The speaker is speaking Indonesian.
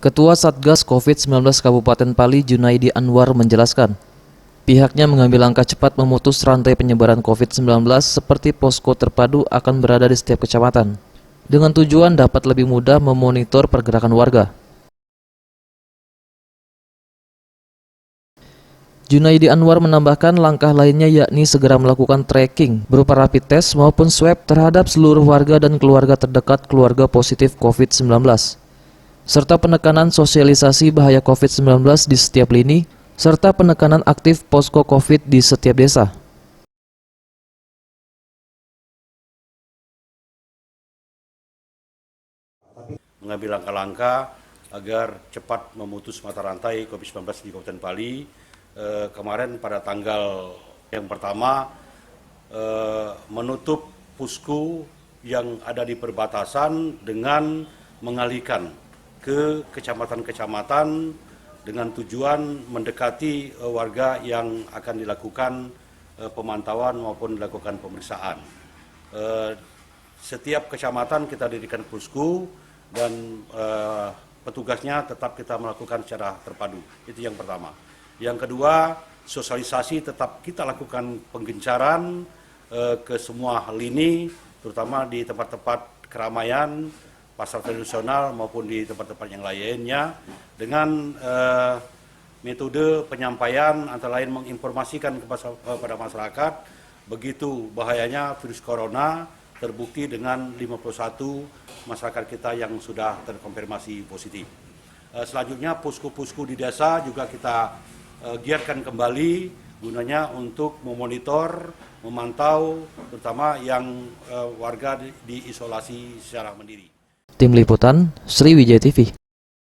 Ketua Satgas COVID-19 Kabupaten Pali Junaidi Anwar menjelaskan, pihaknya mengambil langkah cepat memutus rantai penyebaran COVID-19 seperti posko terpadu akan berada di setiap kecamatan, dengan tujuan dapat lebih mudah memonitor pergerakan warga. Junaidi Anwar menambahkan langkah lainnya yakni segera melakukan tracking berupa rapid test maupun swab terhadap seluruh warga dan keluarga terdekat keluarga positif COVID-19. Serta penekanan sosialisasi bahaya COVID-19 di setiap lini, serta penekanan aktif posko COVID di setiap desa. Mengambil langkah-langkah agar cepat memutus mata rantai COVID-19 di Kabupaten Pali. Kemarin pada tanggal yang pertama menutup pusko yang ada di perbatasan dengan mengalihkan ke kecamatan-kecamatan dengan tujuan mendekati warga yang akan dilakukan pemantauan maupun dilakukan pemeriksaan. Setiap kecamatan kita dirikan pusko dan petugasnya tetap kita melakukan secara terpadu. Itu yang pertama. Yang kedua, sosialisasi tetap kita lakukan penggencaran ke semua lini, terutama di tempat-tempat keramaian, pasar tradisional maupun di tempat-tempat yang lainnya, dengan metode penyampaian antara lain menginformasikan kepada masyarakat begitu bahayanya virus corona, terbukti dengan 51 masyarakat kita yang sudah terkonfirmasi positif. Selanjutnya posko-posko di desa juga kita giatkan kembali gunanya untuk memonitor, memantau terutama yang warga diisolasi secara mandiri. Tim Liputan, Sriwijaya TV.